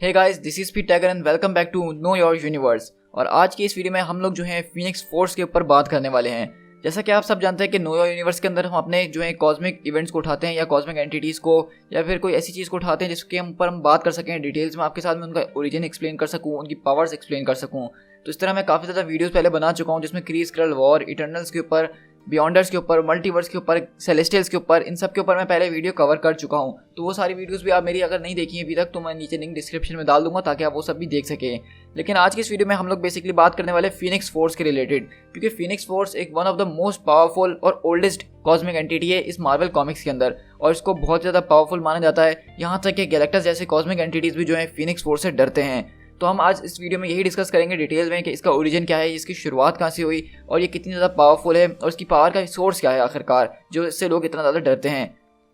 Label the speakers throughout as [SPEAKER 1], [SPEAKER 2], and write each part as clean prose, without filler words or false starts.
[SPEAKER 1] Hey guys, this is P Tagger and welcome back to know your universe. और आज की इस video में हम लोग जो है फीनिक्स फोर्स के ऊपर बात करने वाले हैं। जैसा कि आप सब जानते हैं कि नो योर यूनिवर्स के अंदर हम अपने जो है कॉस्मिक इवेंट्स को उठाते हैं या कॉस्मिक एंटिटीज़ को या फिर कोई ऐसी चीज़ को उठाते हैं जिसके ऊपर हम बात कर सकें डिटेल्स में, आपके साथ में उनका ओरिजिन एक्सप्लेन कर सकूँ, उनकी पावर्स एक्सप्लेन कर सकूँ। तो इस तरह मैं काफ़ी ज़्यादा वीडियोज़ पहले बना चुका हूँ जिसमें क्रीज क्रल वॉर, इटर्नल्स के ऊपर, बियॉन्डर्स के ऊपर, मल्टीवर्स के ऊपर, सेलेस्टियल्स के ऊपर, इन सब के ऊपर मैं पहले वीडियो कवर कर चुका हूँ। तो वो सारी वीडियोस भी आप मेरी अगर नहीं देखी हैं अभी तक तो मैं नीचे लिंक डिस्क्रिप्शन में डाल दूंगा ताकि आप वो सब भी देख सकें। लेकिन आज की इस वीडियो में हम लोग बेसिकली बात करने वाले फीनिक्स फोर्स के रिलेटेड, क्योंकि फीनिक्स फोर्स एक one of the most powerful और ओल्डेस्ट कॉस्मिक एंटिटी है इस मार्वल कॉमिक्स के अंदर, और इसको बहुत ज़्यादा पावरफुल माना जाता है। यहाँ तक कि गैलेक्टस जैसे कॉस्मिक एंटिटीज़ भी जो है फीनिक्स फोर्स से डरते हैं। तो हम आज इस वीडियो में यही डिस्कस करेंगे डिटेल में कि इसका ओरिजिन क्या है, इसकी शुरुआत कहाँ से हुई और ये कितनी ज़्यादा पावरफुल है और इसकी पावर का सोर्स क्या है आखिरकार, जो इससे लोग इतना ज़्यादा डरते हैं।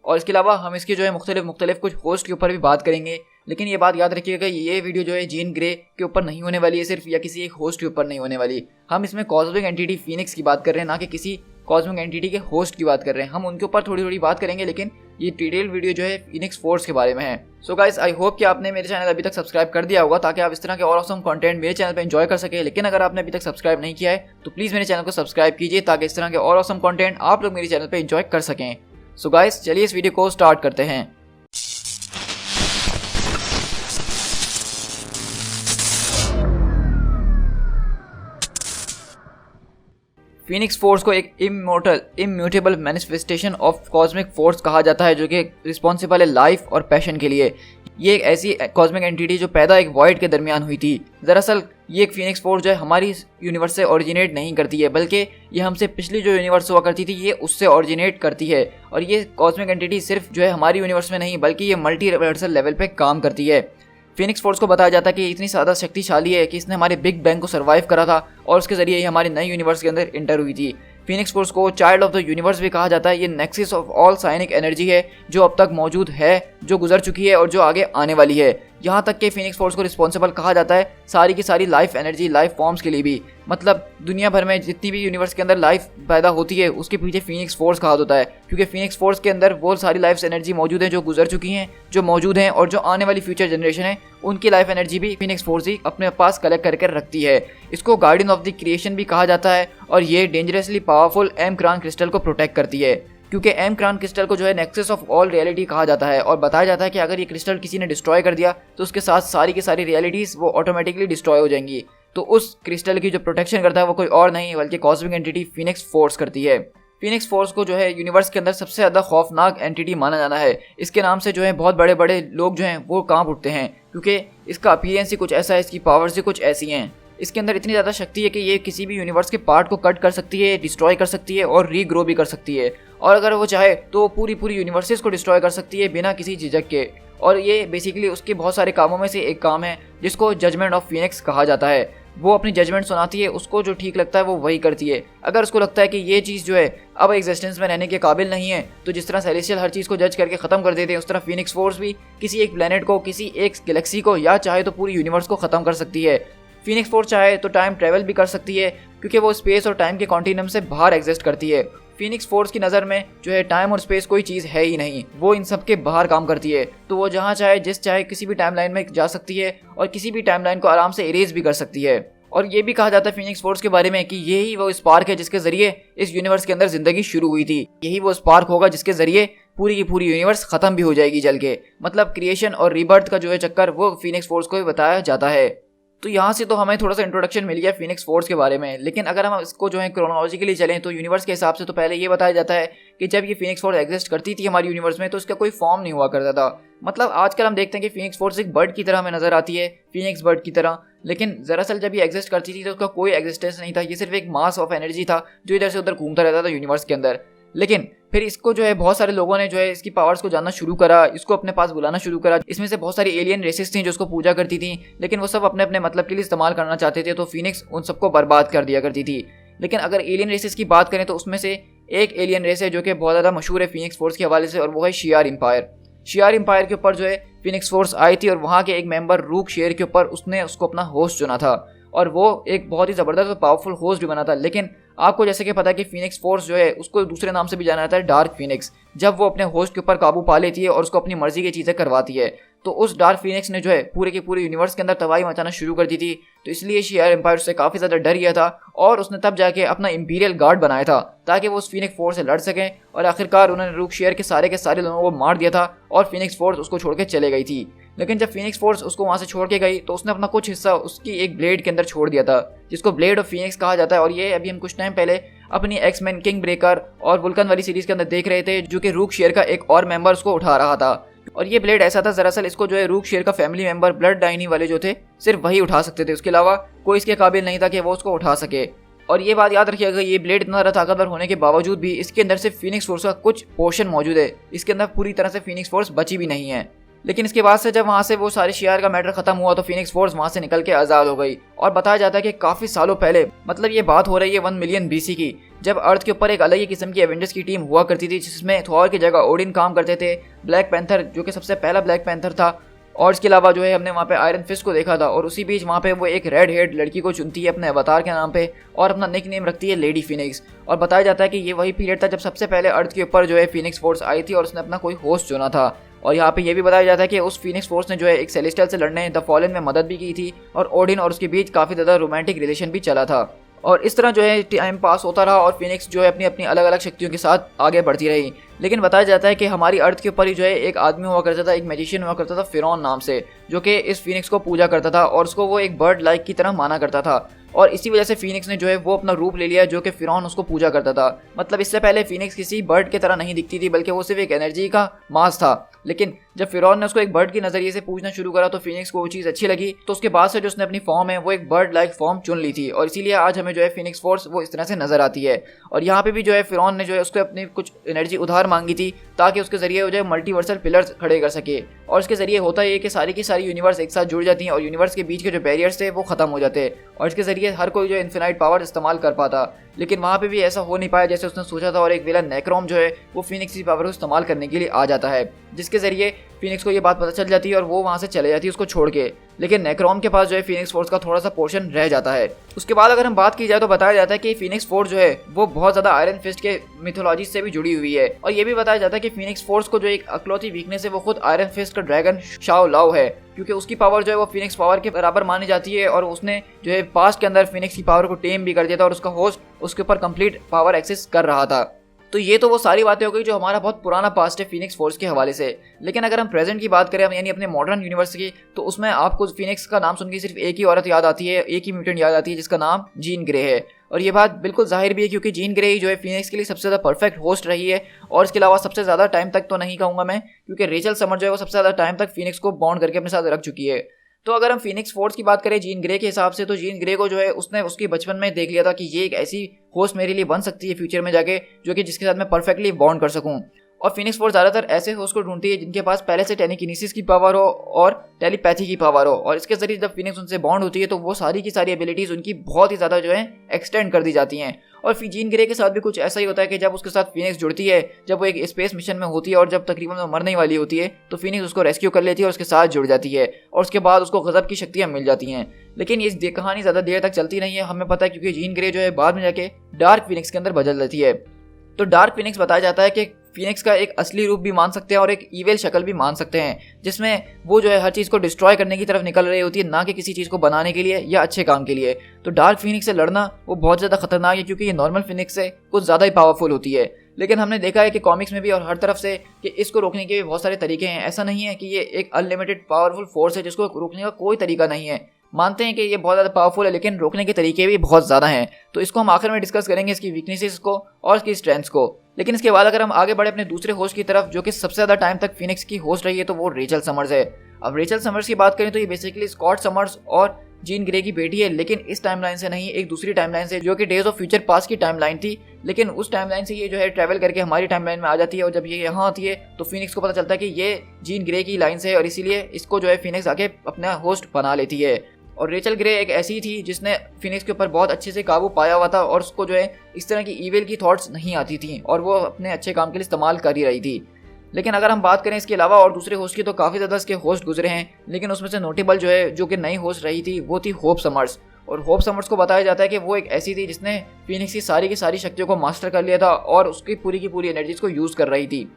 [SPEAKER 1] और इसके अलावा हम इसके जो है मुख्तलिफ कुछ होस्ट के ऊपर भी बात करेंगे। लेकिन ये बात याद रखिएगा, ये वीडियो जो है जीन ग्रे के ऊपर नहीं होने वाली है सिर्फ, या किसी एक होस्ट के ऊपर नहीं होने वाली। हम इसमें कॉस्मिक एंटिटी फीनिक्स की बात कर रहे हैं, ना कि किसी कॉस्मिक एंटिटी के होस्ट की बात कर रहे हैं। हम उनके ऊपर थोड़ी थोड़ी बात करेंगे, लेकिन ये डिटेल वीडियो जो है फीनिक्स फोर्स के बारे में है। सो गाइस, आई होप कि आपने मेरे चैनल अभी तक सब्सक्राइब कर दिया होगा ताकि आप इस तरह के और ऑसम कंटेंट मेरे चैनल पे एंजॉय कर सके। लेकिन अगर आपने अभी तक सब्सक्राइब नहीं किया है तो प्लीज़ मेरे चैनल को सब्सक्राइब कीजिए ताकि इस तरह के और ऑसम कंटेंट आप लोग मेरे चैनल पे एंजॉय कर सकें। सो गाइस, चलिए इस वीडियो को स्टार्ट करते हैं। फीनिक्स फोर्स को एक immutable manifestation of cosmic force कहा जाता है, जो कि रिस्पॉन्सिबल है लाइफ और पैशन के लिए। ये एक ऐसी कॉस्मिक एंटिटी जो पैदा एक वॉइड के दरमियान हुई थी। दरअसल ये एक फीनिक्स फोर्स जो है हमारी यूनिवर्स से ओरिजिनेट नहीं करती है, बल्कि ये हमसे पिछली जो यूनिवर्स हुआ करती थी ये उससे ओरिजिनेट करती है। और ये कॉस्मिक एंटिटी सिर्फ जो है हमारी यूनिवर्स में नहीं बल्कि ये मल्टीवर्सल लेवल पे काम करती है। फीनिक्स फोर्स को बताया जाता है कि ये इतनी ज़्यादा शक्तिशाली है कि इसने हमारे बिग बैंग को सर्वाइव करा था और उसके जरिए ये हमारे नए यूनिवर्स के अंदर इंटर हुई थी। फीनिक्स फोर्स को चाइल्ड ऑफ द यूनिवर्स भी कहा जाता है। ये नेक्सस ऑफ ऑल साइनिक एनर्जी है जो अब तक मौजूद है, जो गुजर चुकी है और जो आगे आने वाली है। यहाँ तक कि फीनिक्स फोर्स को रिस्पॉन्सिबल कहा जाता है सारी की सारी लाइफ एनर्जी, लाइफ फॉर्म्स के लिए भी। मतलब दुनिया भर में जितनी भी यूनिवर्स के अंदर लाइफ पैदा होती है उसके पीछे फीनिक्स फोर्स कहा होता है, क्योंकि फीनिक्स फोर्स के अंदर वो सारी लाइफ एनर्जी मौजूद है जो गुजर चुकी हैं, जो मौजूद हैं और जो आने वाली फ्यूचर जनरेशन है उनकी लाइफ एनर्जी भी फीनिक्स फोर्स ही अपने पास कलेक्ट करके रखती है। इसको गार्डियन ऑफ द क्रिएशन भी कहा जाता है और ये डेंजरसली पावरफुल एम क्रान क्रिस्टल को प्रोटेक्ट करती है, क्योंकि एम क्रान क्रिस्टल को जो है नेक्सस ऑफ ऑल रियलिटी कहा जाता है। और बताया जाता है कि अगर ये क्रिस्टल किसी ने डिस्ट्रॉय कर दिया तो उसके साथ सारी की सारी रियलिटीज़ वो ऑटोमेटिकली डिस्ट्रॉय हो जाएंगी। तो उस क्रिस्टल की जो प्रोटेक्शन करता है वो कोई और नहीं बल्कि कॉस्मिक एंटिटी फीनिक्स फोर्स करती है। फीनिक्स फोर्स को जो है यूनिवर्स के अंदर सबसे ज़्यादा खौफनाक एंटिटी माना जाना है। इसके नाम से जो है बहुत बड़े बड़े लोग जो हैं वो कांप उठते हैं, क्योंकि इसका अपीयरेंस ही कुछ ऐसा है, इसकी पावर्स ही कुछ ऐसी हैं। इसके अंदर इतनी ज़्यादा शक्ति है कि ये किसी भी यूनिवर्स के पार्ट को कट कर सकती है, डिस्ट्रॉय कर सकती है और रीग्रो भी कर सकती है। और अगर वो चाहे तो पूरी यूनिवर्सेस को डिस्ट्रॉय कर सकती है बिना किसी झिझक के। और ये बेसिकली उसके बहुत सारे कामों में से एक काम है जिसको जजमेंट ऑफ फीनिक्स कहा जाता है। वो अपनी जजमेंट सुनाती है, उसको जो ठीक लगता है वो वही करती है। अगर उसको लगता है कि ये चीज़ जो है अब एग्जिस्टेंस में रहने के काबिल नहीं है, तो जिस तरह सेलेस्टियल हर चीज़ को जज करके ख़त्म कर देते हैं, उस तरह फीनिक्स फोर्स भी किसी एक प्लेनेट को, किसी एक गैलेक्सी को या चाहे तो पूरी यूनिवर्स को ख़त्म कर सकती है। फीनिक्स फोर्स चाहे तो टाइम ट्रेवल भी कर सकती है, क्योंकि वो स्पेस और टाइम के कॉन्टिन्यूम से बाहर एग्जिस्ट करती है। फीनिक्स फोर्स की नज़र में जो है टाइम और स्पेस कोई चीज़ है ही नहीं, वो इन सब के बाहर काम करती है। तो वो जहाँ चाहे किसी भी टाइमलाइन में जा सकती है और किसी भी टाइमलाइन को आराम से इरेज भी कर सकती है। और ये भी कहा जाता है फीनिक्स फोर्स के बारे में कि यही वो स्पार्क है जिसके जरिए इस यूनिवर्स के अंदर जिंदगी शुरू हुई थी। यही वो स्पार्क होगा जिसके जरिए पूरी की पूरी यूनिवर्स खत्म भी हो जाएगी जल के। मतलब क्रिएशन और रीबर्थ का जो है चक्कर वो फीनिक्स फोर्स को भी बताया जाता है। तो यहाँ से तो हमें थोड़ा सा इंट्रोडक्शन मिल गया फीनिक्स फोर्स के बारे में। लेकिन अगर हम इसको जो है क्रोनोलॉजिकली चलें तो यूनिवर्स के हिसाब से तो पहले ये बताया जाता है कि जब ये फीनिक्स फोर्स एग्जिस्ट करती थी हमारी यूनिवर्स में तो इसका कोई फॉर्म नहीं हुआ करता था। मतलब आजकल हम देखते हैं कि फीनिक्स फोर्स एक बर्ड की तरह हमें नजर आती है, फीनिक्स बर्ड की तरह। लेकिन दरअसल जब ये एग्जिस्ट करती थी तो उसका कोई एग्जिस्टेंस नहीं था, ये सिर्फ एक मास ऑफ एनर्जी था जो इधर से उधर घूमता रहता था यूनिवर्स के अंदर। लेकिन फिर इसको जो है बहुत सारे लोगों ने जो है इसकी पावर्स को जानना शुरू करा, इसको अपने पास बुलाना शुरू करा। इसमें से बहुत सारी एलियन रेसेस थी जो उसको पूजा करती थी, लेकिन वो सब अपने अपने मतलब के लिए इस्तेमाल करना चाहते थे, तो फीनिक्स उन सबको बर्बाद कर दिया करती थी। लेकिन अगर एलियन रेसेस की बात करें तो उसमें से एक एलियन रेस है जो कि बहुत ज़्यादा मशहूर है फीनिक्स फोर्स के हवाले से, और वो है शियार एम्पायर। शियार एम्पायर के ऊपर जो है फीनिक्स फोर्स आई थी और वहाँ के एक मेंबर रूक शेयर के ऊपर उसने उसको अपना होस्ट चुना था, और वो एक बहुत ही ज़बरदस्त और पावरफुल होस्ट भी बना था। लेकिन आपको जैसे कि पता है कि फीनिक्स फोर्स जो है उसको दूसरे नाम से भी जाना जाता है डार्क फीनिक्स। जब वो अपने होस्ट के ऊपर काबू पा लेती है और उसको अपनी मर्जी की चीज़ें करवाती है, तो उस डार्क फीनिक्स ने जो है पूरे के पूरे यूनिवर्स के अंदर तबाही मचाना शुरू कर दी थी। तो इसलिए शेयर एम्पायर से काफ़ी ज़्यादा डर गया था और उसने तब जाके अपना इंपीरियल गार्ड बनाया था ताकि वो उस फीनिक्स फोर्स से लड़ सकें। और आखिरकार उन्होंने रूक शेयर के सारे लोगों को मार दिया था और फीनिक्स फोर्स उसको छोड़ के चले गई थी। लेकिन जब फीनिक्स फोर्स उसको वहाँ से छोड़ के गई तो उसने अपना कुछ हिस्सा उसकी एक ब्लेड के अंदर छोड़ दिया था, जिसको ब्लेड ऑफ फीनिक्स कहा जाता है। और ये अभी हम कुछ टाइम पहले अपनी एक्समैन किंग ब्रेकर और वुल्कन वाली सीरीज के अंदर देख रहे थे, जो कि रूक शेयर का एक और मेंबर उसको उठा रहा था। और ये ब्लेड ऐसा था, दरअसल इसको जो है रूक शेयर का फैमिली मेंबर ब्लड डाइनी वाले जो थे सिर्फ वही उठा सकते थे, उसके अलावा कोई इसके काबिल नहीं था कि वो उसको उठा सके। और ये बात याद रखिएगा, ये ब्लेड इतना ज़्यादा ताकतवर होने के बावजूद भी इसके अंदर से फीनिक्स फोर्स का कुछ पोर्शन मौजूद है, इसके अंदर पूरी तरह से फीनिक्स फोर्स बची भी नहीं है। लेकिन इसके बाद से जब वहाँ से वो सारे शियार का मैटर खत्म हुआ तो फीनिक्स फोर्स वहाँ से निकल के आज़ाद हो गई। और बताया जाता है कि काफ़ी सालों पहले, मतलब ये बात हो रही है 1 मिलियन BC की, जब अर्थ के ऊपर एक अलग ही किस्म की एवेंजर्स की टीम हुआ करती थी, जिसमें थॉर की जगह ओडिन काम करते थे, ब्लैक पैंथर जो कि सबसे पहला ब्लैक पैंथर था, और इसके अलावा जो है हमने वहाँ पे आयरन फिस्ट को देखा था। और उसी बीच वहाँ पे वो एक रेड हेड लड़की को चुनती है अपने अवतार के नाम पे और अपना निक नेम रखती है लेडी फीनिक्स। और बताया जाता है कि ये वही पीरियड था जब सबसे पहले अर्थ के ऊपर जो है फीनिक्स फोर्स आई थी और उसने अपना कोई होस्ट चुना था। और यहाँ पे ये भी बताया जाता है कि उस फीनिक्स फोर्स ने जो है एक सेलेस्टियल से लड़ने द फॉलन में मदद भी की थी और ओडिन और उसके बीच काफ़ी ज़्यादा रोमांटिक रिलेशन भी चला था। और इस तरह जो है टाइम पास होता रहा और फीनिक्स जो है अपनी अपनी अलग अलग शक्तियों के साथ आगे बढ़ती रही। लेकिन बताया जाता है कि हमारी अर्थ के ऊपर ही जो है एक आदमी हुआ करता था, एक मैजिशियन हुआ करता था फिरौन नाम से, जो कि इस फीनिक्स को पूजा करता था और उसको वो एक बर्ड लाइक की तरह माना करता था। और इसी वजह से फीनिक्स ने जो है वो अपना रूप ले लिया जो कि फिरौन उसको पूजा करता था। मतलब इससे पहले फीनिक्स किसी बर्ड की तरह नहीं दिखती थी, बल्कि वो सिर्फ एक एनर्जी का मास था। लेकिन जब फिरौन ने उसको एक बर्ड के नज़रिए से पूछना शुरू करा तो फीनिक्स को वो चीज़ अच्छी लगी, तो उसके बाद से जो उसने अपनी फॉर्म है वो एक बर्ड लाइक फॉर्म चुन ली थी। और इसीलिए आज हमें जो है फीनिक्स फोर्स वो इस तरह से नजर आती है। और यहाँ पे भी जो है फिरौन ने जो है उसको अपनी कुछ एनर्जी उधार मांगी थी ताकि उसके जरिए वो जो है मल्टीवर्सल पिलर्स खड़े कर सके। और इसके जरिए होता है कि सारी की सारी यूनिवर्स एक साथ जुड़ जाती हैं और यूनिवर्स के बीच के जो बैरियर्स थे वो खत्म हो जाते और इसके जरिए हर कोई जो है इन्फिनाइट पावर इस्तेमाल कर पाता। लेकिन वहाँ पे भी ऐसा हो नहीं पाया जैसे उसने सोचा था और एक विलन नेक्रोम जो है वो फीनिक्स की पावर को इस्तेमाल करने के लिए आ जाता है, जिसके जरिए फीनिक्स को ये बात पता चल जाती है और वो वहाँ से चले जाती है उसको छोड़ के। लेकिन नेक्रोम के पास जो है फीनिक्स फोर्स का थोड़ा सा पोर्शन रह जाता है। उसके बाद अगर हम बात की जाए तो बताया जाता है कि फीनिक्स फोर्स जो है वो बहुत ज़्यादा आयरन फिस्ट के मिथोलॉजी से भी जुड़ी हुई है। और ये भी बताया जाता है कि फीनिक्स फोर्स को जो एक अकलौती वीकनेस है वो खुद आयरन फिस्ट का ड्रैगन शाओ लाओ है, क्योंकि उसकी पावर जो है वो फीनिक्स पावर के बराबर मानी जाती है और उसने जो है पास्ट के अंदर फीनिक्स की पावर को टेम भी कर दिया था और उसका होस्ट उसके ऊपर कंप्लीट पावर एक्सेस कर रहा था। तो ये तो वो सारी बातें हो गई जो हमारा बहुत पुराना पास्ट है फीनिक्स फोर्स के हवाले से। लेकिन अगर हम प्रेजेंट की बात करें यानी अपने मॉडर्न यूनिवर्स की, तो उसमें आपको फीनिक्स का नाम सुन के सिर्फ एक ही औरत याद आती है, एक ही म्यूटेंट याद आती है जिसका नाम जीन ग्रे है। और ये बात बिल्कुल जाहिर भी है क्योंकि जीन ग्रे ही जो है फीनिक्स के लिए सबसे ज़्यादा परफेक्ट होस्ट रही है। और इसके अलावा सबसे ज़्यादा टाइम तक तो नहीं कहूँगा मैं, क्योंकि रेचल समर जो है वो सबसे ज़्यादा टाइम तक फीनिक्स को बॉन्ड करके अपने साथ रख चुकी है। तो अगर हम फीनिक्स फोर्स की बात करें जीन ग्रे के हिसाब से, तो जीन ग्रे को जो है उसने उसके बचपन में देख लिया था कि ये एक ऐसी होस्ट मेरे लिए बन सकती है फ्यूचर में जाके जो कि जिसके साथ मैं परफेक्टली बॉन्ड कर सकूं। और फीनिक्स फोर्स ज़्यादातर ऐसे होस्ट को ढूंढती है जिनके पास पहले से टेलीकिनेसिस की पावर हो और टेलीपैथी की पावर हो। और इसके जरिए जब फीनिक्स उनसे बॉन्ड होती है तो वो सारी की सारी एबिलिटीज़ उनकी बहुत ही ज़्यादा जो है एक्सटेंड कर दी जाती हैं। और फिर जीन ग्रे के साथ भी कुछ ऐसा ही होता है कि जब उसके साथ फीनिक्स जुड़ती है, जब वो एक स्पेस मिशन में होती है और जब तकरीबन वो मरने वाली होती है, तो फीनिक्स उसको रेस्क्यू कर लेती है और उसके साथ जुड़ जाती है और उसके बाद उसको गजब की शक्तियाँ मिल जाती हैं। लेकिन ये कहानी ज़्यादा देर तक चलती नहीं है, हमें पता है, क्योंकि जीन ग्रे जो है बाद में जाके डार्क फीनिक्स के अंदर बदल जाती है। तो डार्क फीनिक्स बताया जाता है कि फीनिक्स का एक असली रूप भी मान सकते हैं और एक ईविल शक्ल भी मान सकते हैं, जिसमें वो जो है हर चीज़ को डिस्ट्रॉय करने की तरफ निकल रही होती है, ना कि किसी चीज़ को बनाने के लिए या अच्छे काम के लिए। तो डार्क फीनिक्स से लड़ना वो बहुत ज़्यादा खतरनाक है क्योंकि ये नॉर्मल फीनिक्स से कुछ ज़्यादा ही पावरफुल होती है। लेकिन हमने देखा है कि कॉमिक्स में भी और हर तरफ से कि इसको रोकने के भी बहुत सारे तरीके हैं। ऐसा नहीं है कि ये एक अनलिमिटेड पावरफुल फोर्स है जिसको रोकने का कोई तरीका नहीं है। मानते हैं कि ये बहुत ज़्यादा पावरफुल है, लेकिन रोकने के तरीके भी बहुत ज़्यादा हैं। तो इसको हम आखिर में डिस्कस करेंगे, इसकी वीकनेसेस को और इसकी स्ट्रेंथ्स को। लेकिन इसके बाद अगर हम आगे बढ़े अपने दूसरे होस्ट की तरफ, जो कि सबसे ज़्यादा टाइम तक फीनिक्स की होस्ट रही है, तो वो रेचल समर्स है। अब रेचल समर्स की बात करें तो ये बेसिकली स्कॉट समर्स और जीन ग्रे की बेटी है, लेकिन इस टाइमलाइन से नहीं, एक दूसरी टाइमलाइन से जो कि डेज ऑफ फ्यूचर पास्ट की टाइमलाइन थी। लेकिन उस टाइमलाइन से ये जो है ट्रैवल करके हमारी टाइमलाइन में आ जाती है और जब ये यहाँ आती है तो फीनिक्स को पता चलता है कि ये जीन ग्रे की लाइन से है और इसीलिए इसको जो है फीनिक्स आके अपना होस्ट बना लेती है। और रेचल ग्रे एक ऐसी थी जिसने फीनिक्स के ऊपर बहुत अच्छे से काबू पाया हुआ था और उसको जो है इस तरह की ईविल की थॉट्स नहीं आती थी और वो अपने अच्छे काम के लिए इस्तेमाल कर ही रही थी। लेकिन अगर हम बात करें इसके अलावा और दूसरे होस्ट की, तो काफ़ी ज़्यादा इसके होस्ट गुजरे हैं, लेकिन उसमें से नोटेबल जो है जो कि नई होस्ट रही थी वो थी होप समर्स। और होप समर्स को बताया जाता है कि वो एक ऐसी थी जिसने फीनिक्स की सारी शक्तियों को मास्टर कर लिया था और उसकी पूरी की पूरी एनर्जीज को यूज़ कर रही थी।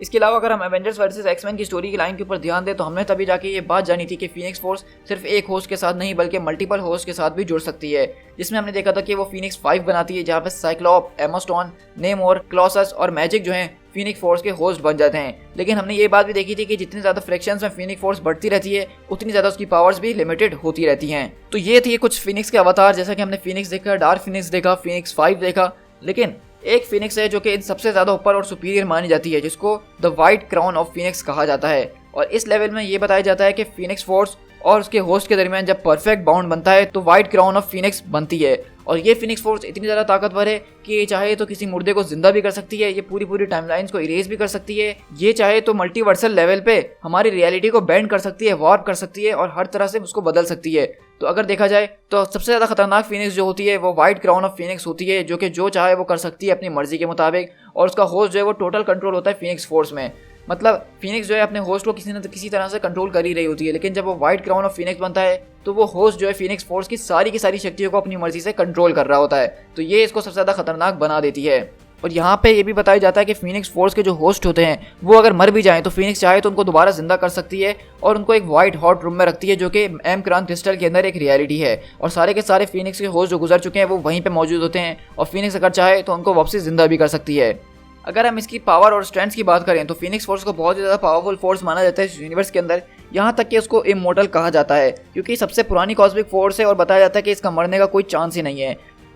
[SPEAKER 1] इसके अलावा अगर हम एवेंजर्स वर्सेस एक्समैन की स्टोरी की लाइन के ऊपर ध्यान दें तो हमने तभी जाके ये बात जानी थी कि फीनिक्स फोर्स सिर्फ एक होस्ट के साथ नहीं बल्कि मल्टीपल होस्ट के साथ भी जुड़ सकती है, जिसमें हमने देखा था कि वो फीनिक्स 5 बनाती है, जहाँ पे साइक्लॉप, एमा स्टोन, नेमोर, क्लॉसस और मैजिक जो हैं फीनिक्स फोर्स के होस्ट बन जाते हैं। लेकिन हमने ये बात भी देखी थी कि जितनी ज़्यादा फ्रैक्शंस में फीनिक्स फोर्स बढ़ती रहती है उतनी ज़्यादा उसकी पावर्स भी लिमिटेड होती रहती हैं। तो ये थी कुछ फीनिक्स के अवतार, जैसा कि हमने फीनिक्स देखा, डार्क फीनिक्स देखा, फीनिक्स 5 देखा। लेकिन एक फीनिक्स है जो कि इन सबसे ज़्यादा ऊपर और सुपीरियर मानी जाती है, जिसको the white crown of Phoenix कहा जाता है। और इस लेवल में ये बताया जाता है कि फीनिक्स फोर्स और उसके होस्ट के दरमियान जब परफेक्ट बाउंड बनता है तो वाइट क्राउन ऑफ फीनिक्स बनती है। और ये फीनिक्स फोर्स इतनी ज़्यादा ताकतवर है कि ये चाहे तो किसी मुर्दे को जिंदा भी कर सकती है, ये पूरी टाइमलाइंस को इरेज भी कर सकती है, ये चाहे तो मल्टीवर्सल लेवल पे हमारी रियलिटी को बेंड कर सकती है, वार्प कर सकती है और हर तरह से उसको बदल सकती है। तो अगर देखा जाए तो सबसे ज़्यादा खतरनाक फीनिक्स जो होती है वो वाइट क्राउन ऑफ फीनिक्स होती है, जो कि जो चाहे वो कर सकती है अपनी मर्जी के मुताबिक, और उसका होस्ट जो है वो टोटल कंट्रोल होता है फीनिक्स फोर्स में। मतलब फीनिक्स जो है अपने होस्ट को किसी न किसी तरह से कंट्रोल कर ही रही होती है, लेकिन जब वो वाइट क्राउन ऑफ फीनिक्स बनता है तो वो होस्ट जो है फीनिक्स फोर्स की सारी शक्तियों को अपनी मर्जी से कंट्रोल कर रहा होता है। तो ये इसको सबसे ज़्यादा खतरनाक बना देती है। और यहाँ पे ये भी बताया जाता है कि फीनिक्स फोर्स के जो होस्ट होते हैं वो अगर मर भी जाएं तो फीनिक्स चाहे तो उनको दोबारा जिंदा कर सकती है और उनको एक वाइट हॉट रूम में रखती है, जो कि एम क्रांत क्रिस्टल के अंदर एक रियलिटी है। और सारे के सारे फीनिक्स के होस्ट जो गुजर चुके हैं वो वहीं पे मौजूद होते हैं और फीनिक्स अगर चाहे तो उनको वापसी जिंदा भी कर सकती है। अगर हम इसकी पावर और स्ट्रेंथ की बात करें तो फीनिक्स फोर्स को बहुत ही ज़्यादा पावरफुल फोर्स माना जाता है इस यूनिवर्स के अंदर, यहाँ तक कि उसको इमोर्टल कहा जाता है क्योंकि सबसे पुरानी कॉस्मिक फोर्स है और बताया जाता है कि इसका मरने का कोई चांस ही नहीं है।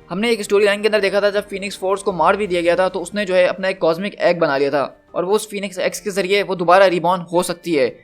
[SPEAKER 1] हमने एक स्टोरी लाइन के अंदर देखा था जब फीनिक्स फोर्स को मार भी दिया गया था तो उसने जो है अपना एक कॉस्मिक एग बना लिया था और वो उस फीनिक्स एग्स के जरिए वो दोबारा रिबॉर्न हो सकती है।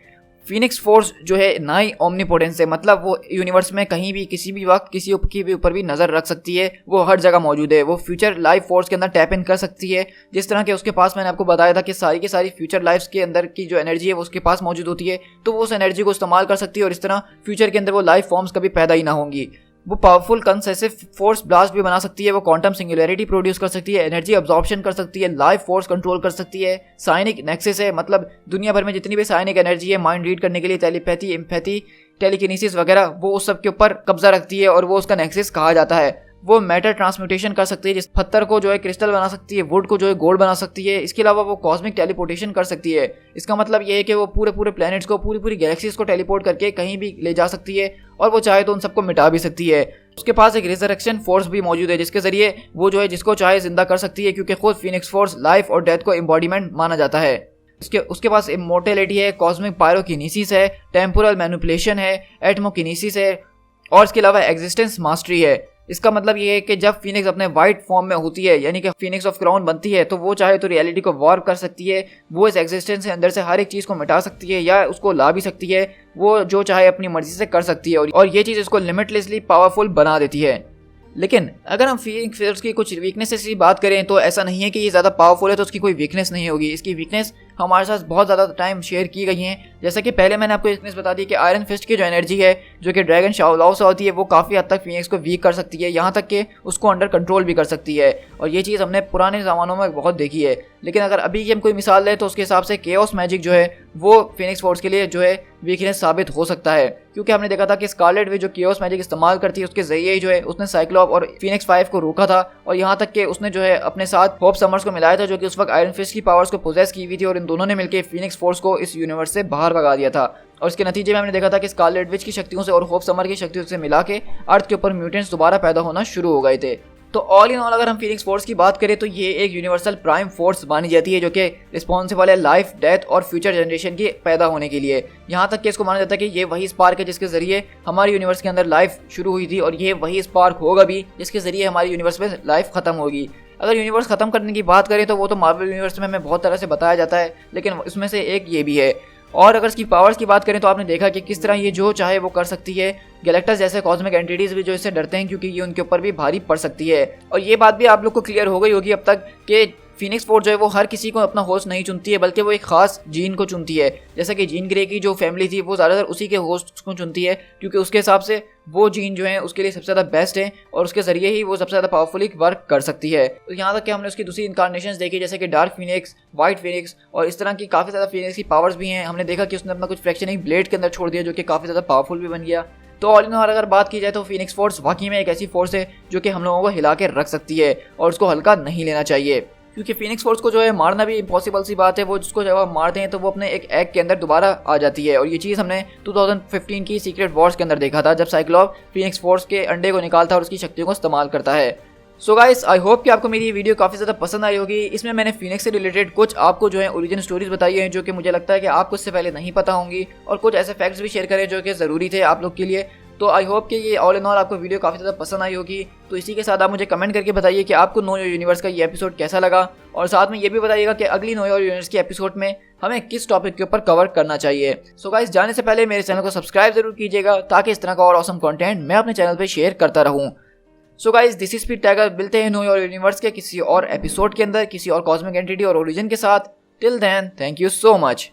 [SPEAKER 1] फीनिक्स फोर्स जो है ना ही ओमनीपोटेंस है, मतलब वो यूनिवर्स में कहीं भी किसी भी वक्त किसी के भी ऊपर भी नज़र रख सकती है, वो हर जगह मौजूद है। वो फ्यूचर लाइफ फोर्स के अंदर टैप इन कर सकती है, जिस तरह के उसके पास मैंने आपको बताया था कि सारी की सारी फ्यूचर लाइफ्स के अंदर की जो एनर्जी है वो उसके पास मौजूद होती है, तो वो उस एनर्जी को इस्तेमाल कर सकती है और इस तरह फ्यूचर के अंदर वो लाइफ फॉर्म्स कभी पैदा ही ना होंगी। वो पावरफुल कंसेसिव फोर्स ब्लास्ट भी बना सकती है, वो क्वांटम सिंगुलैरिटी प्रोड्यूस कर सकती है, एनर्जी अब्जॉर्प्शन कर सकती है, लाइफ फोर्स कंट्रोल कर सकती है, साइनिक नेक्सस है, मतलब दुनिया भर में जितनी भी साइनिक एनर्जी है माइंड रीड करने के लिए, टेलीपैथी, एम्पैथी, टेलीकिनेसिस वगैरह, वो उस सब के ऊपर कब्जा रखती है और वो उसका नेक्सस कहा जाता है। वो मैटर ट्रांसम्यूटेशन कर सकती है, जिस पत्थर को जो है क्रिस्टल बना सकती है, वुड को जो है गोल्ड बना सकती है। इसके अलावा वो कॉस्मिक टेलीपोर्टेशन कर सकती है। इसका मतलब ये है कि वो पूरे प्लैनेट्स को पूरी गैलेक्सीज को टेलीपोर्ट करके कहीं भी ले जा सकती है और वो चाहे तो उन सबको मिटा भी सकती है। उसके पास एक रिजरेक्शन फोर्स भी मौजूद है जिसके जरिए वो जो है जिसको चाहे जिंदा कर सकती है, क्योंकि खुद फीनिक्स फोर्स लाइफ और डेथ को एम्बॉडीमेंट माना जाता है। उसके पास इमोर्टेलिटी है, कॉस्मिक पायरोकिनेसिस है, टेम्पोरल मैनिपुलेशन है, एटमोकिनेसिस है और इसके अलावा एग्जिस्टेंस मास्टरी है। इसका मतलब ये है कि जब फीनिक्स अपने वाइट फॉर्म में होती है, यानी कि फीनिक्स ऑफ क्राउन बनती है, तो वो चाहे तो रियलिटी को वार्प कर सकती है, वो इस एग्जिस्टेंस के अंदर से हर एक चीज़ को मिटा सकती है या उसको ला भी सकती है, वो जो चाहे अपनी मर्जी से कर सकती है और ये चीज़ इसको लिमिटलेसली पावरफुल बना देती है। लेकिन अगर हम फीनिक्स फोर्स की कुछ वीकनेसेस की बात करें तो ऐसा नहीं है कि ये ज़्यादा पावरफुल है तो उसकी कोई वीकनेस नहीं होगी। इसकी वीकनेस हमारे साथ बहुत ज़्यादा टाइम शेयर की गई हैं। जैसा कि पहले मैंने आपको वीकनेस बता दी कि आयरन फिस्ट की जो एनर्जी है जो कि ड्रैगन शाओलाओ से होती है वो काफ़ी हद तक फीनिक्स को वीक कर सकती है, यहाँ तक कि उसको अंडर कंट्रोल भी कर सकती है और ये चीज़ हमने पुराने ज़मानों में बहुत देखी है। लेकिन अगर अभी की हम कोई मिसाल लें तो उसके हिसाब से केओस मैजिक जो है वो फीनिक्स फोर्स के लिए जो है वीकनेस साबित हो सकता है, क्योंकि हमने देखा था कि स्कारलेट विच जो केओस मैजिक इस्तेमाल करती है उसके जरिए ही जो है उसने साइक्लॉप और फीनिक्स 5 को रोका था और यहाँ तक कि उसने जो है अपने साथ होप समर्स को मिलाया था जो कि उस वक्त आयरन फिस्ट की पावर्स को पोजेस की हुई थी और इन दोनों ने मिलकर फीनिक्स फोर्स को इस यूनिवर्स से बाहर भगा दिया था। और इसके नतीजे में हमने देखा था कि स्कारलेट विच की शक्तियों से और होप समर की शक्तियों से मिला के अर्थ के ऊपर म्यूटेंट्स दोबारा पैदा होना शुरू हो गए थे। तो ऑल इन ऑल अगर हम फीनिक्स फोर्स की बात करें तो ये एक यूनिवर्सल प्राइम फोर्स मानी जाती है जो कि रिस्पॉन्सिबल है लाइफ, डेथ और फ्यूचर जनरेशन के पैदा होने के लिए। यहाँ तक कि इसको माना जाता है कि ये वही स्पार्क है जिसके जरिए हमारे यूनिवर्स के अंदर लाइफ शुरू हुई थी और ये वही स्पार्क होगा भी जिसके जरिए हमारे यूनिवर्स में लाइफ खत्म होगी। अगर यूनिवर्स खत्म करने की बात करें तो वो तो मार्वल यूनिवर्स में हमें बहुत तरह से बताया जाता है, लेकिन इसमें से एक ये भी है। और अगर इसकी पावर्स की बात करें तो आपने देखा कि किस तरह ये जो चाहे वो कर सकती है। गैलेक्टस जैसे कॉस्मिक एंटिटीज भी जो इससे डरते हैं क्योंकि ये उनके ऊपर भी भारी पड़ सकती है। और ये बात भी आप लोग को क्लियर हो गई होगी अब तक कि फीनिक्स फोर्स जो है वो हर किसी को अपना होस्ट नहीं चुनती है, बल्कि वो एक खास जीन को चुनती है। जैसा कि जीन ग्रे की जो फैमिली थी वो ज़्यादातर उसी के होस्ट को चुनती है क्योंकि उसके हिसाब से वो जीन जो है उसके लिए सबसे ज़्यादा बेस्ट है और उसके जरिए ही वो सबसे ज़्यादा पावरफुली वर्क कर सकती है। तो यहाँ तक कि हमने उसकी दूसरी इनकारनेशंस देखी जैसे कि डार्क फीनिक्स, वाइट फीनिक्स और इस तरह की काफ़ी ज़्यादा फीनिक्स की पावर्स भी हैं। हमने देखा कि उसने अपना कुछ फ्रैक्शन एक ब्लेड के अंदर छोड़ दिया जो कि काफ़ी ज़्यादा पावरफुल भी बन गया। तो ऑल इन ऑल अगर बात की जाए तो फीनिक्स फोर्स वाकई में एक ऐसी फोर्स है जो कि हम लोगों को हिला के रख सकती है और उसको हल्का नहीं लेना चाहिए, क्योंकि फीनिक्स फोर्स को जो है मारना भी इम्पॉसिबल सी बात है। वो जिसको जब आप मारते हैं तो वो अपने एक एग के अंदर दोबारा आ जाती है, और ये चीज़ हमने 2015 की सीक्रेट वॉर्स के अंदर देखा था, जब साइक्लॉप फीनिक्स फोर्स के अंडे को निकालता है और उसकी शक्तियों को इस्तेमाल करता है। सो गाइस, आई होप कि आपको मेरी ये वीडियो काफ़ी ज़्यादा पसंद आई होगी। इसमें मैंने फीनिक्स से रिलेटेड कुछ आपको जो है ओरिजिन स्टोरीज बताई हैं जो कि मुझे लगता है कि आपको इससे पहले नहीं पता होंगी, और कुछ ऐसे फैक्ट्स भी शेयर करें जो कि ज़रूरी थे आप लोग के लिए। तो आई होप कि ये ऑल इन ऑल आपको वीडियो काफ़ी ज़्यादा पसंद आई होगी। तो इसी के साथ आप मुझे कमेंट करके बताइए कि आपको नो योर यूनिवर्स का ये एपिसोड कैसा लगा, और साथ में ये भी बताइएगा कि अगली नो योर यूनिवर्स के एपिसोड में हमें किस टॉपिक के ऊपर कवर करना चाहिए। सो गाइस, जाने से पहले मेरे चैनल को सब्सक्राइब जरूर कीजिएगा ताकि इस तरह का और ऑसम कंटेंट मैं अपने चैनल पर शेयर करता रहूँ। So guys, this is speed tiger. मिलते हैं नो योर यूनिवर्स के किसी और एपिसोड के अंदर किसी और कॉस्मिक एंटिटी और ओरिजिन के साथ। Till then, thank you so much.